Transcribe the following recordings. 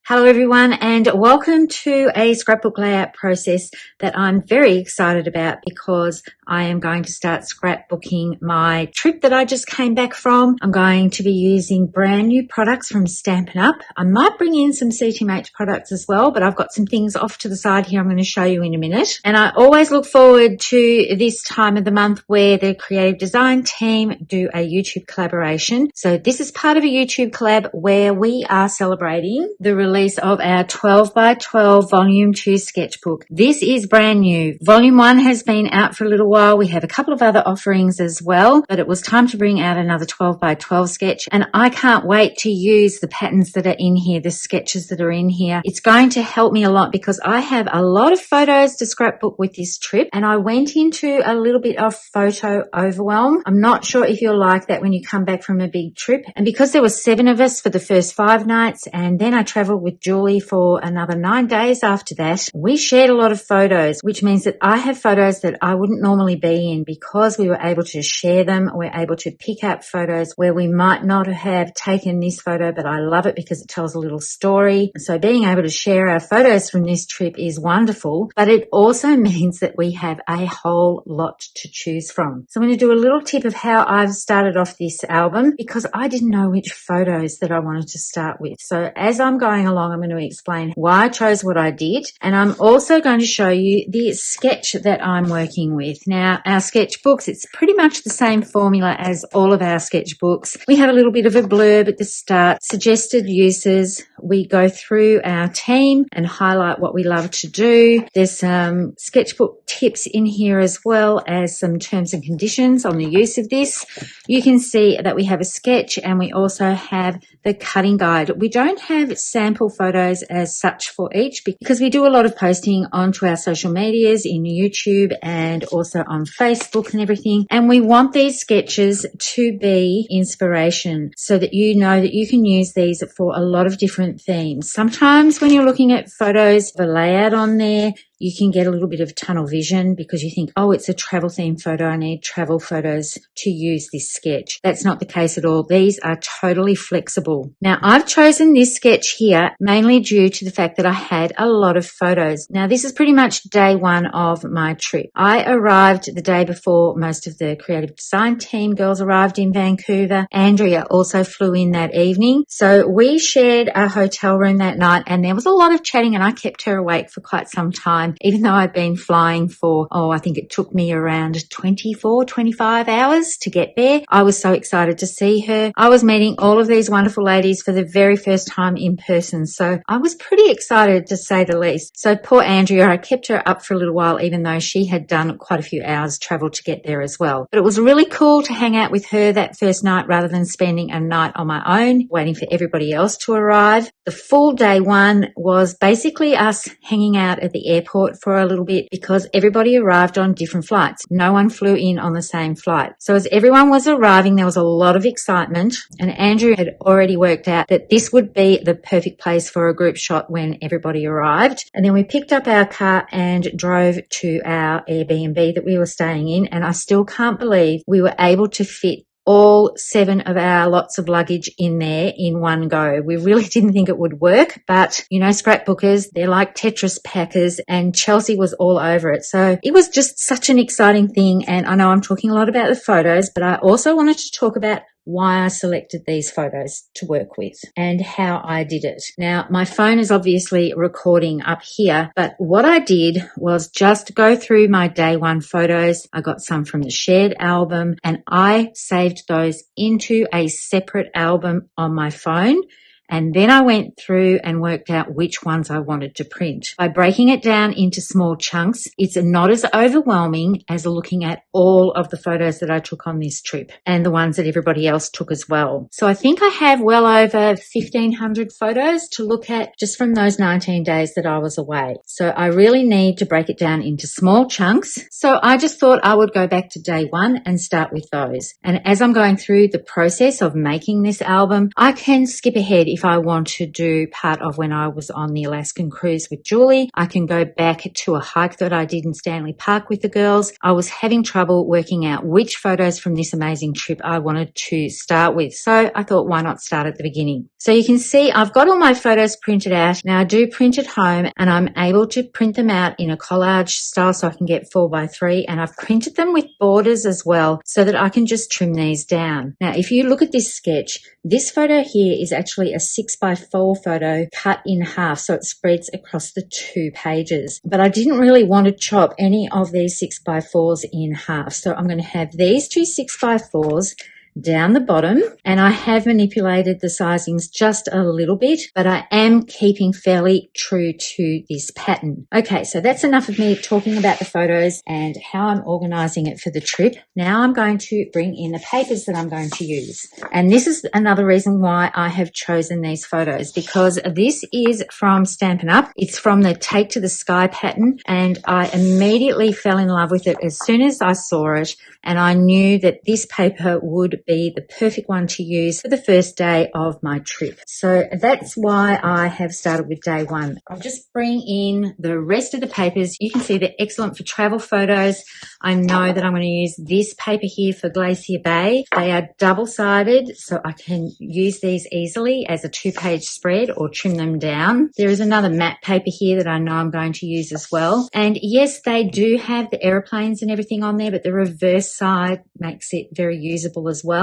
Hello everyone, and welcome to a scrapbook layout process that I'm very excited about because I am going to start scrapbooking my trip that I just came back from. I'm going to be using brand new products from Stampin Up. I might bring in some CTMH products as well, but I've got some things off to the side here I'm going to show you in a minute. And I always look forward to this time of the month where the Creative Design Team do a YouTube collaboration. So this is part of a YouTube collab where we are celebrating the release of our 12 by 12 Volume 2 sketchbook. This is brand new. Volume 1 has been out for a little while. We have a couple of other offerings as well, but it was time to bring out another 12 by 12 sketch, and I can't wait to use the patterns that are in here, the sketches that are in here. It's going to help me a lot because I have a lot of photos to scrapbook with this trip, and I went into a little bit of photo overwhelm. I'm not sure if you're like that when you come back from a big trip, and because there were 7 of us for the first 5 nights, and then I traveled with Julie for another 9 days after that, we shared a lot of photos, which means that I have photos that I wouldn't normally be in because we were able to share them. We're able to pick out photos where we might not have taken this photo, but I love it because it tells a little story. So being able to share our photos from this trip is wonderful, but it also means that we have a whole lot to choose from. So I'm going to do a little tip of how I've started off this album because I didn't know which photos that I wanted to start with. So as I'm going along, I'm going to explain why I chose what I did, and I'm also going to show you the sketch that I'm working with. Now, our sketchbooks, it's pretty much the same formula as all of our sketchbooks. We have a little bit of a blurb at the start, suggested uses. We go through our team and highlight what we love to do. There's some sketchbook tips in here as well as some terms and conditions on the use of this. You can see that we have a sketch and we also have the cutting guide. We don't have sample photos as such for each because we do a lot of posting onto our social medias in YouTube and also on Facebook and everything. And we want these sketches to be inspiration so that you know that you can use these for a lot of different themes. Sometimes when you're looking at photos, the layout on there, you can get a little bit of tunnel vision because you think, oh, it's a travel theme photo. I need travel photos to use this sketch. That's not the case at all. These are totally flexible. Now, I've chosen this sketch here mainly due to the fact that I had a lot of photos. Now, this is pretty much day 1 of my trip. I arrived the day before most of the Creative Design Team girls arrived in Vancouver. Andrea also flew in that evening. So we shared a hotel room that night, and there was a lot of chatting, and I kept her awake for quite some time. Even though I'd been flying for, I think it took me around 24, 25 hours to get there. I was so excited to see her. I was meeting all of these wonderful ladies for the very first time in person. So I was pretty excited to say the least. So poor Andrea, I kept her up for a little while, even though she had done quite a few hours travel to get there as well. But it was really cool to hang out with her that first night rather than spending a night on my own, waiting for everybody else to arrive. The full day 1 was basically us hanging out at the airport for a little bit because everybody arrived on different flights. No one flew in on the same flight. So as everyone was arriving, there was a lot of excitement, and Andrew had already worked out that this would be the perfect place for a group shot when everybody arrived. And then we picked up our car and drove to our Airbnb that we were staying in, and I still can't believe we were able to fit all 7 of our lots of luggage in there in one go. We really didn't think it would work, but you know, scrapbookers, they're like Tetris packers, and Chelsea was all over it. So it was just such an exciting thing. And I know I'm talking a lot about the photos, but I also wanted to talk about why I selected these photos to work with and how I did it. Now, my phone is obviously recording up here, but what I did was just go through my day 1 photos. I got some from the shared album and I saved those into a separate album on my phone. And then I went through and worked out which ones I wanted to print. By breaking it down into small chunks, it's not as overwhelming as looking at all of the photos that I took on this trip and the ones that everybody else took as well. So I think I have well over 1,500 photos to look at just from those 19 days that I was away. So I really need to break it down into small chunks. So I just thought I would go back to day 1 and start with those. And as I'm going through the process of making this album, I can skip ahead if I want to do part of when I was on the Alaskan cruise with Julie, I can go back to a hike that I did in Stanley Park with the girls. I was having trouble working out which photos from this amazing trip I wanted to start with. So I thought, why not start at the beginning? So you can see I've got all my photos printed out. Now I do print at home and I'm able to print them out in a collage style so I can get 4x3, and I've printed them with borders as well so that I can just trim these down. Now if you look at this sketch, this photo here is actually a 6x4 photo cut in half, so it spreads across the 2 pages. But I didn't really want to chop any of these 6x4s in half, so I'm going to have these 2 6x4s down the bottom, and I have manipulated the sizings just a little bit, but I am keeping fairly true to this pattern. Okay, so that's enough of me talking about the photos and how I'm organizing it for the trip. Now I'm going to bring in the papers that I'm going to use. And this is another reason why I have chosen these photos, because this is from Stampin' Up. It's from the Take to the Sky pattern, and I immediately fell in love with it as soon as I saw it, and I knew that this paper would be the perfect one to use for the first day of my trip. So that's why I have started with day 1. I'll just bring in the rest of the papers. You can see they're excellent for travel photos. I know that I'm going to use this paper here for Glacier Bay. They are double-sided, so I can use these easily as a 2-page spread or trim them down. There is another matte paper here that I know I'm going to use as well. And yes, they do have the aeroplanes and everything on there, but the reverse side makes it very usable as well.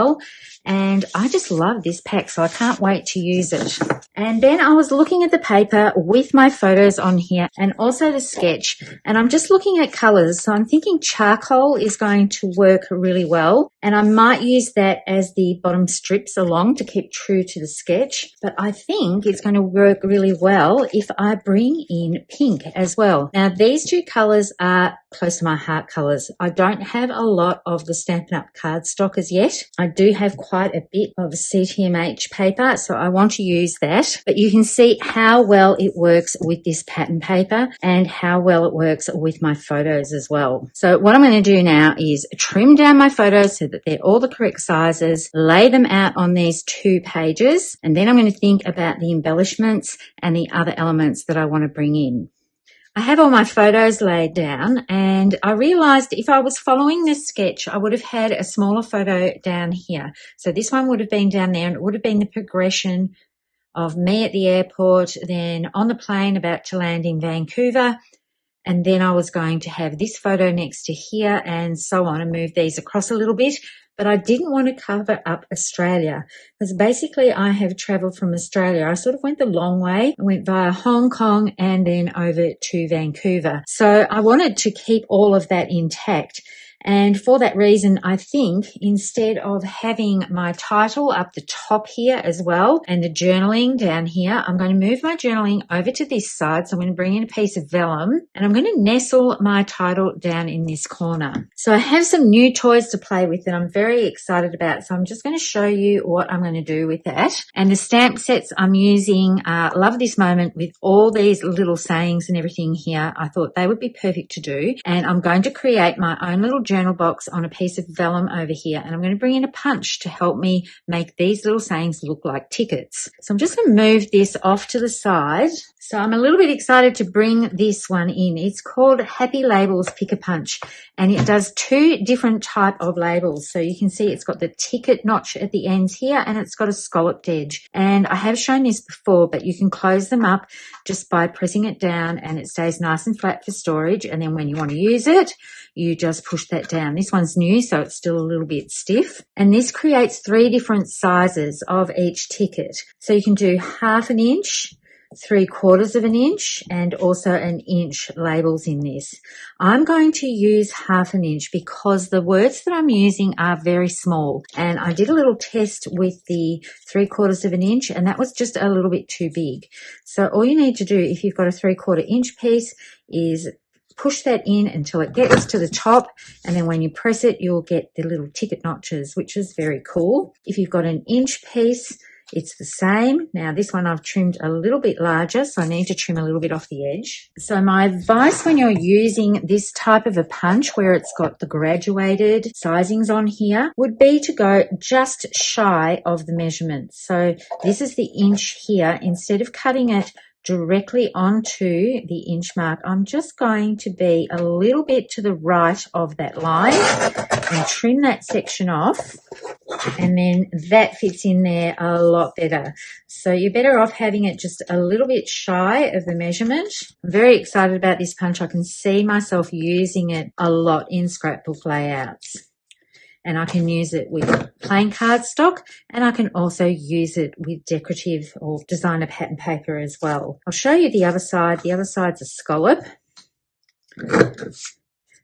And I just love this pack, so I can't wait to use it. And then I was looking at the paper with my photos on here and also the sketch, and I'm just looking at colors. So I'm thinking charcoal is going to work really well, and I might use that as the bottom strips along to keep true to the sketch. But I think it's going to work really well if I bring in pink as well. Now these 2 colors are close to my heart colors. I don't have a lot of the Stampin' Up cardstock as yet. I do have quite a bit of CTMH paper, so I want to use that. But you can see how well it works with this pattern paper and how well it works with my photos as well. So what I'm going to do now is trim down my photos so that they're all the correct sizes, lay them out on these 2 pages, and then I'm going to think about the embellishments and the other elements that I want to bring in. I have all my photos laid down, and I realized if I was following this sketch, I would have had a smaller photo down here. So this one would have been down there, and it would have been the progression of me at the airport, then on the plane about to land in Vancouver, and then I was going to have this photo next to here and so on, and move these across a little bit. But I didn't want to cover up Australia because basically I have traveled from Australia. I sort of went the long way. I went via Hong Kong and then over to Vancouver. So I wanted to keep all of that intact. And for that reason, I think instead of having my title up the top here as well and the journaling down here, I'm going to move my journaling over to this side. So I'm going to bring in a piece of vellum and I'm going to nestle my title down in this corner. So I have some new toys to play with that I'm very excited about. So I'm just going to show you what I'm going to do with that. And the stamp sets I'm using, Love This Moment, with all these little sayings and everything here. I thought they would be perfect to do. And I'm going to create my own little journal box on a piece of vellum over here, and I'm going to bring in a punch to help me make these little sayings look like tickets. So I'm just going to move this off to the side. So I'm a little bit excited to bring this one in. It's called Happy Labels Pick a Punch, and it does 2 different type of labels. So you can see it's got the ticket notch at the ends here, and it's got a scalloped edge. And I have shown this before, but you can close them up just by pressing it down, and it stays nice and flat for storage. And then when you want to use it, you just push that down. This one's new, so it's still a little bit stiff. And this creates 3 different sizes of each ticket. So you can do 1/2 inch, 3/4 inch, and also 1 inch labels in this. I'm going to use 1/2 inch because the words that I'm using are very small. And I did a little test with the 3/4 inch, and that was just a little bit too big. So all you need to do if you've got a 3/4 inch piece is push that in until it gets to the top, and then when you press it, you'll get the little ticket notches, which is very cool. If you've got 1 inch piece, It's the same. Now this one I've trimmed a little bit larger, so I need to trim a little bit off the edge. So my advice when you're using this type of a punch where it's got the graduated sizings on here would be to go just shy of the measurement. So this is the inch here. Instead of cutting it directly onto the inch mark, I'm just going to be a little bit to the right of that line and trim that section off, and then that fits in there a lot better. So you're better off having it just a little bit shy of the measurement. I'm very excited about this punch. I can see myself using it a lot in scrapbook layouts. And I can use it with plain cardstock, and I can also use it with decorative or designer pattern paper as well. I'll show you the other side. The other side's a scallop.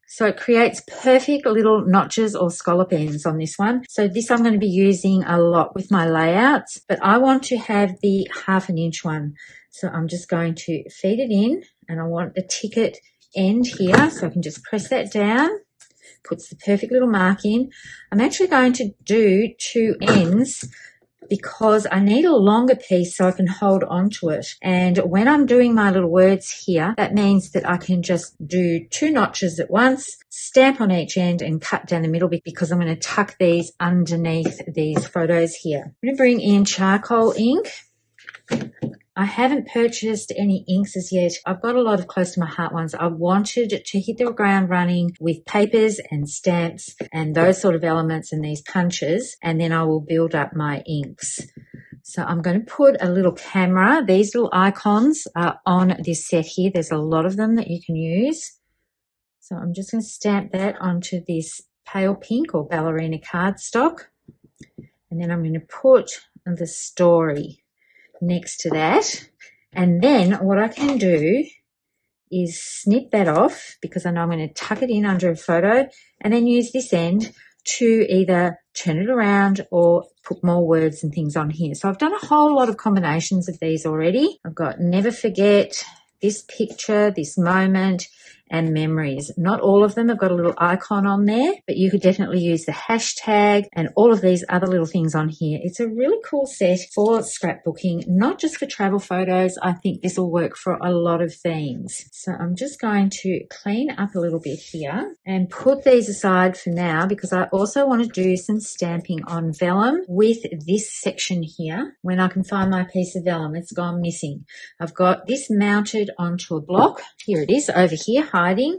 So it creates perfect little notches or scallop ends on this one. So this I'm going to be using a lot with my layouts, but I want to have the 1/2 inch one. So I'm just going to feed it in, and I want the ticket end here. So I can just press that down. Puts the perfect little mark in. I'm actually going to do 2 ends because I need a longer piece so I can hold on to it. And when I'm doing my little words here, that means that I can just do 2 notches at once, stamp on each end and cut down the middle because I'm going to tuck these underneath these photos here. I'm going to bring in charcoal ink. I haven't purchased any inks as yet. I've got a lot of close to my heart ones. I wanted to hit the ground running with papers and stamps and those sort of elements and these punches, and then I will build up my inks. So I'm going to put a little camera. These little icons are on this set here. There's a lot of them that you can use. So I'm just going to stamp that onto this pale pink or Ballerina cardstock. And then I'm going to put the story next to that, and then what I can do is snip that off because I know I'm going to tuck it in under a photo, and then use this end to either turn it around or put more words and things on here. So I've done a whole lot of combinations of these already. I've got never forget, this picture, this moment, and memories. Not all of them have got a little icon on there, but you could definitely use the hashtag and all of these other little things on here. It's a really cool set for scrapbooking, not just for travel photos. I think this will work for a lot of themes. So I'm just going to clean up a little bit here and put these aside for now because I also want to do some stamping on vellum with this section here. When I can find my piece of vellum, it's gone missing. I've got this mounted onto a block. Here it is over here, hiding.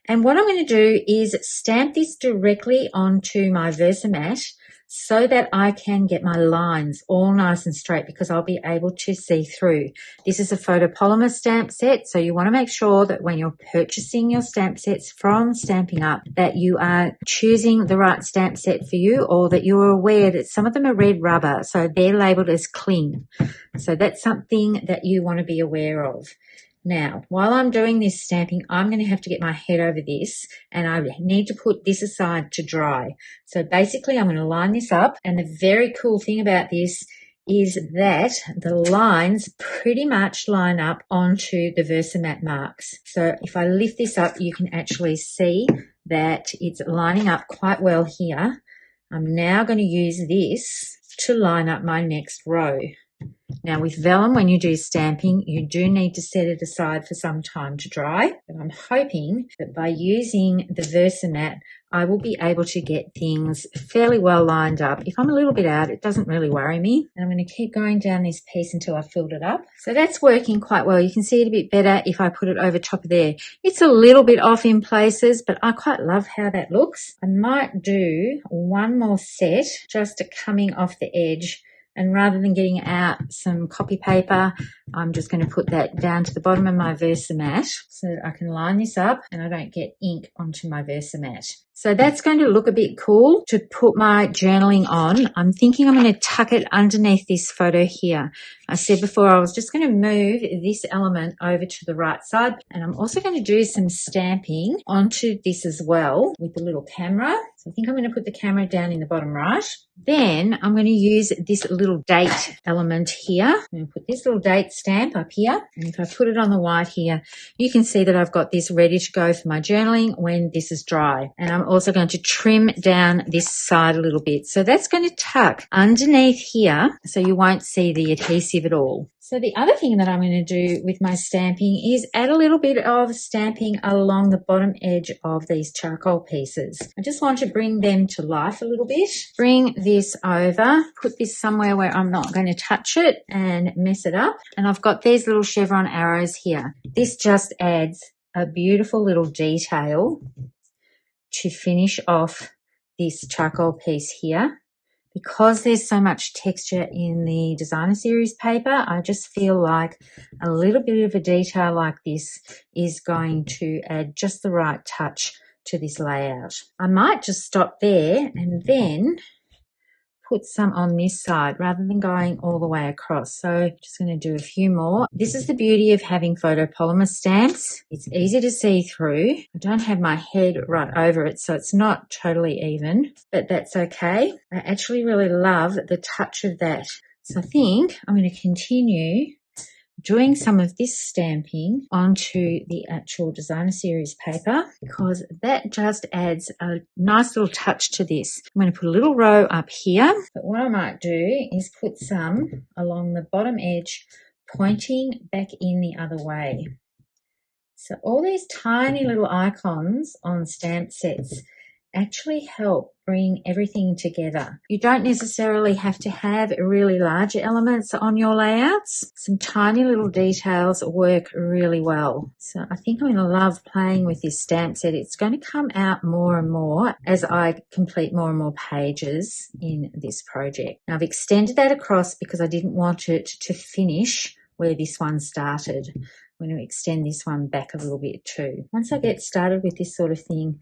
And what I'm going to do is stamp this directly onto my Versamat so that I can get my lines all nice and straight because I'll be able to see through. This is a photopolymer stamp set, so you want to make sure that when you're purchasing your stamp sets from Stampin' Up that you are choosing the right stamp set for you, or that you're aware that some of them are red rubber, so they're labeled as cling. So that's something that you want to be aware of. Now, while I'm doing this stamping, I'm going to have to get my head over this, and I need to put this aside to dry. So basically, I'm going to line this up, and the very cool thing about this is that the lines pretty much line up onto the Versamat marks. So if I lift this up, you can actually see that it's lining up quite well here. I'm now going to use this to line up my next row. Now with vellum, when you do stamping, you do need to set it aside for some time to dry. But I'm hoping that by using the Versamat, I will be able to get things fairly well lined up. If I'm a little bit out, it doesn't really worry me. And I'm going to keep going down this piece until I've filled it up. So that's working quite well. You can see it a bit better if I put it over top of there. It's a little bit off in places, but I quite love how that looks. I might do one more set just coming off the edge. And rather than getting out some copy paper, I'm just going to put that down to the bottom of my Versamat so that I can line this up and I don't get ink onto my Versamat. So that's going to look a bit cool to put my journaling on. I'm thinking I'm going to tuck it underneath this photo here. I said before I was just going to move this element over to the right side, and I'm also going to do some stamping onto this as well with the little camera. So I think I'm going to put the camera down in the bottom right. Then I'm going to use this little date element here. I'm going to put this little date stamp up here, and if I put it on the white here, you can see that I've got this ready to go for my journaling when this is dry. And I'm I'm also going to trim down this side a little bit. So that's going to tuck underneath here so you won't see the adhesive at all. So the other thing that I'm going to do with my stamping is add a little bit of stamping along the bottom edge of these charcoal pieces. I just want to bring them to life a little bit. Bring this over, put this somewhere where I'm not going to touch it and mess it up. And I've got these little chevron arrows here. This just adds a beautiful little detail to finish off this charcoal piece here. Because there's so much texture in the designer series paper, I just feel like a little bit of a detail like this is going to add just the right touch to this layout. I might just stop there and then put some on this side rather than going all the way across. So just going to do a few more. This is the beauty of having photopolymer stamps. It's easy to see through. I don't have my head right over it, so it's not totally even, but that's okay. I actually really love the touch of that. So I think I'm going to continue doing some of this stamping onto the actual designer series paper because that just adds a nice little touch to this. I'm going to put a little row up here, but what I might do is put some along the bottom edge pointing back in the other way. So all these tiny little icons on stamp sets actually help bring everything together. You don't necessarily have to have really large elements on your layouts. Some tiny little details work really well. So I think I'm going to love playing with this stamp set. It's going to come out more and more as I complete more and more pages in this project. Now I've extended that across because I didn't want it to finish where this one started. I'm going to extend this one back a little bit too. Once I get started with this sort of thing,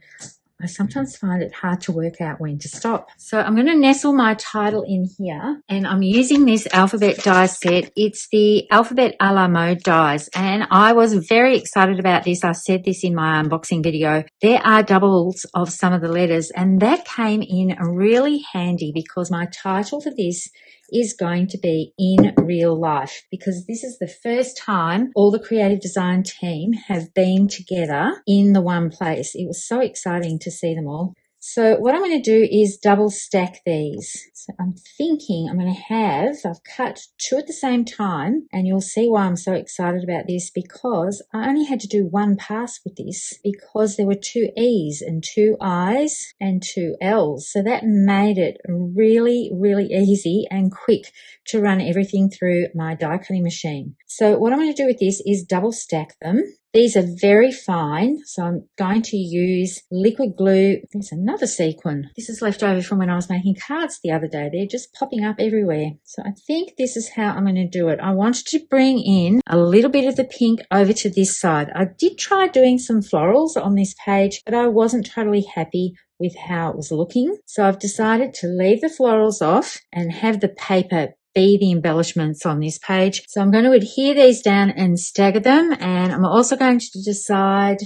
I sometimes find it hard to work out when to stop. So I'm going to nestle my title in here, and I'm using this alphabet die set. It's the Alphabet a la Mode dies, and I was very excited about this. I said this in my unboxing video. There are doubles of some of the letters, and that came in really handy because my title for this is going to be In Real Life, because this is the first time all the creative design team have been together in the one place. It was so exciting to see them all. So what I'm going to do is double stack these. So I'm thinking I'm going to I've cut two at the same time, and you'll see why I'm so excited about this, because I only had to do one pass with this because there were two E's and two I's and two L's. So that made it really, really easy and quick to run everything through my die cutting machine. So what I'm going to do with this is double stack them. These are very fine, so I'm going to use liquid glue. There's another sequin. This is left over from when I was making cards the other day. They're just popping up everywhere. So I think this is how I'm going to do it. I wanted to bring in a little bit of the pink over to this side. I did try doing some florals on this page, but I wasn't totally happy with how it was looking. So I've decided to leave the florals off and have the paper be the embellishments on this page. So I'm going to adhere these down and stagger them, and I'm also going to decide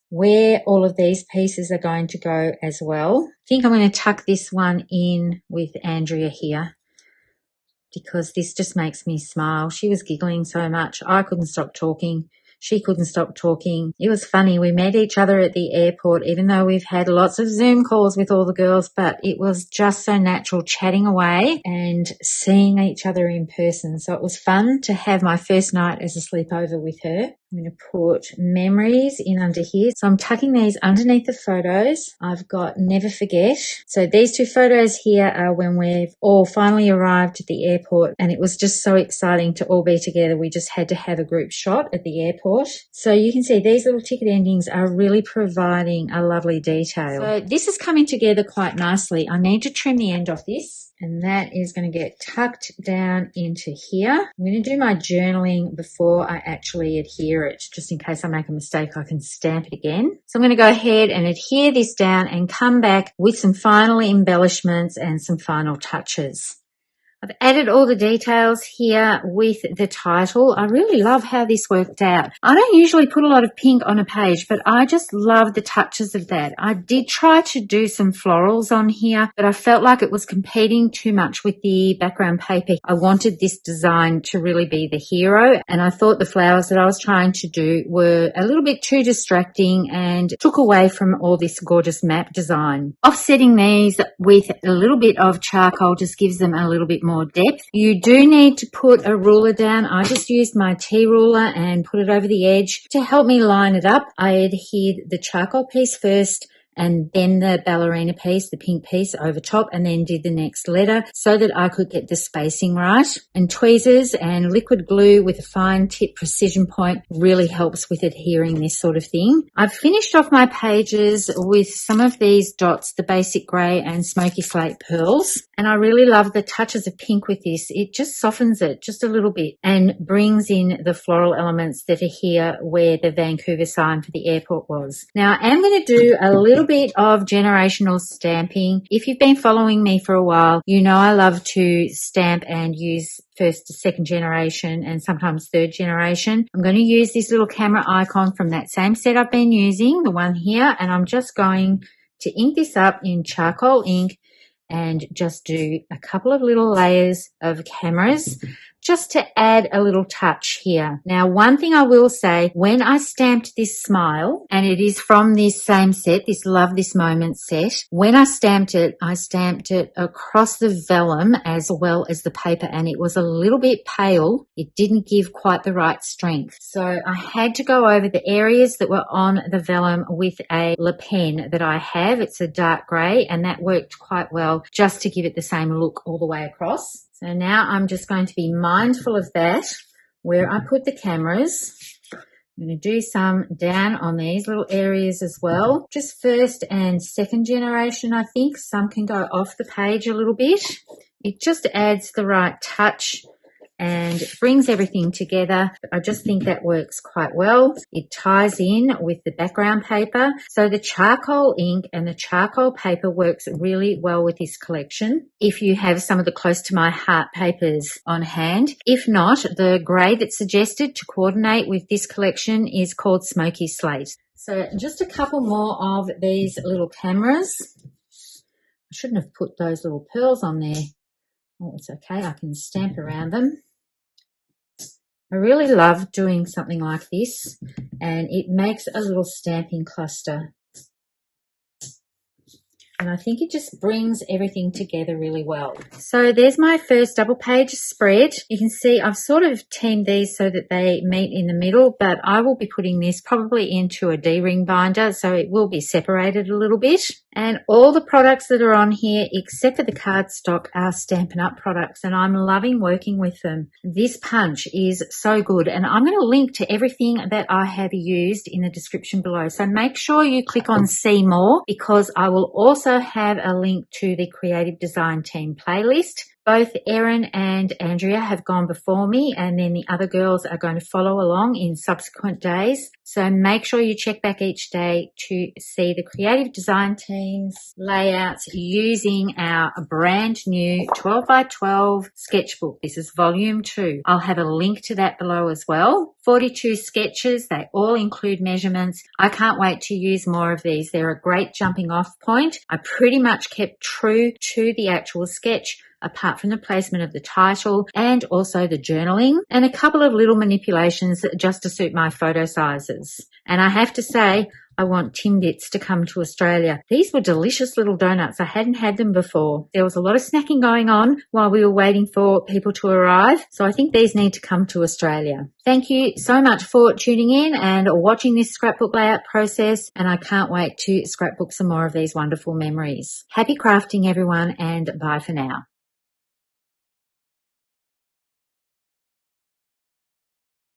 where all of these pieces are going to go as well. I think I'm going to tuck this one in with Andrea here because this just makes me smile. She was giggling so much. I couldn't stop talking. She couldn't stop talking. It was funny. We met each other at the airport, even though we've had lots of Zoom calls with all the girls, but it was just so natural chatting away and seeing each other in person. So it was fun to have my first night as a sleepover with her. I'm going to put memories in under here. So I'm tucking these underneath the photos. I've got Never Forget. So these two photos here are when we've all finally arrived at the airport, and it was just so exciting to all be together. We just had to have a group shot at the airport. So you can see these little ticket endings are really providing a lovely detail. So this is coming together quite nicely. I need to trim the end off this, and that is going to get tucked down into here. I'm going to do my journaling before I actually adhere it, just in case I make a mistake, I can stamp it again. So I'm going to go ahead and adhere this down and come back with some final embellishments and some final touches. I've added all the details here with the title. I really love how this worked out. I don't usually put a lot of pink on a page, but I just love the touches of that. I did try to do some florals on here, but I felt like it was competing too much with the background paper. I wanted this design to really be the hero, and I thought the flowers that I was trying to do were a little bit too distracting and took away from all this gorgeous map design. Offsetting these with a little bit of charcoal just gives them a little bit more depth. You do need to put a ruler down. I just used my T ruler and put it over the edge to help me line it up. I adhered the charcoal piece first and then the ballerina piece, the pink piece over top, and then did the next letter so that I could get the spacing right. And tweezers and liquid glue with a fine tip precision point really helps with adhering this sort of thing. I've finished off my pages with some of these dots, the basic grey and smoky slate pearls. And I really love the touches of pink with this. It just softens it just a little bit and brings in the floral elements that are here where the Vancouver sign for the airport was. Now I am going to do a little bit of generational stamping. If you've been following me for a while, you know I love to stamp and use first to second generation and sometimes third generation. I'm going to use this little camera icon from that same set I've been using, the one here, and I'm just going to ink this up in charcoal ink and just do a couple of little layers of cameras just to add a little touch here. Now, one thing I will say, when I stamped this smile, and it is from this same set, this Love This Moment set, when I stamped it across the vellum as well as the paper, and it was a little bit pale. It didn't give quite the right strength. So I had to go over the areas that were on the vellum with a Le Pen that I have. It's a dark grey, and that worked quite well just to give it the same look all the way across. So now I'm just going to be mindful of that, where I put the cameras. I'm going to do some down on these little areas as well. Just first and second generation, I think. Some can go off the page a little bit. It just adds the right touch and brings everything together. I just think that works quite well. It ties in with the background paper. So the charcoal ink and the charcoal paper works really well with this collection if you have some of the close to my heart papers on hand. If not, the grey that's suggested to coordinate with this collection is called Smoky Slate. So just a couple more of these little cameras. I shouldn't have put those little pearls on there. Oh, it's okay. I can stamp around them. I really love doing something like this, and it makes a little stamping cluster. And I think it just brings everything together really well. So there's my first double page spread. You can see I've sort of teamed these so that they meet in the middle, but I will be putting this probably into a D-ring binder, so it will be separated a little bit. And all the products that are on here, except for the cardstock, are Stampin' Up products, and I'm loving working with them. This punch is so good, and I'm going to link to everything that I have used in the description below. So make sure you click on See More, because I will also have a link to the Creative Design Team playlist. Both Erin and Andrea have gone before me, and then the other girls are going to follow along in subsequent days. So make sure you check back each day to see the Creative Design Team's layouts using our brand new 12 by 12 sketchbook. This is volume 2. I'll have a link to that below as well. 42 sketches. They all include measurements. I can't wait to use more of these. They're a great jumping off point. I pretty much kept true to the actual sketch, apart from the placement of the title and also the journaling, and a couple of little manipulations just to suit my photo sizes. And I have to say, I want Timbits to come to Australia. These were delicious little donuts. I hadn't had them before. There was a lot of snacking going on while we were waiting for people to arrive, so I think these need to come to Australia. Thank you so much for tuning in and watching this scrapbook layout process, and I can't wait to scrapbook some more of these wonderful memories. Happy crafting, everyone, and bye for now.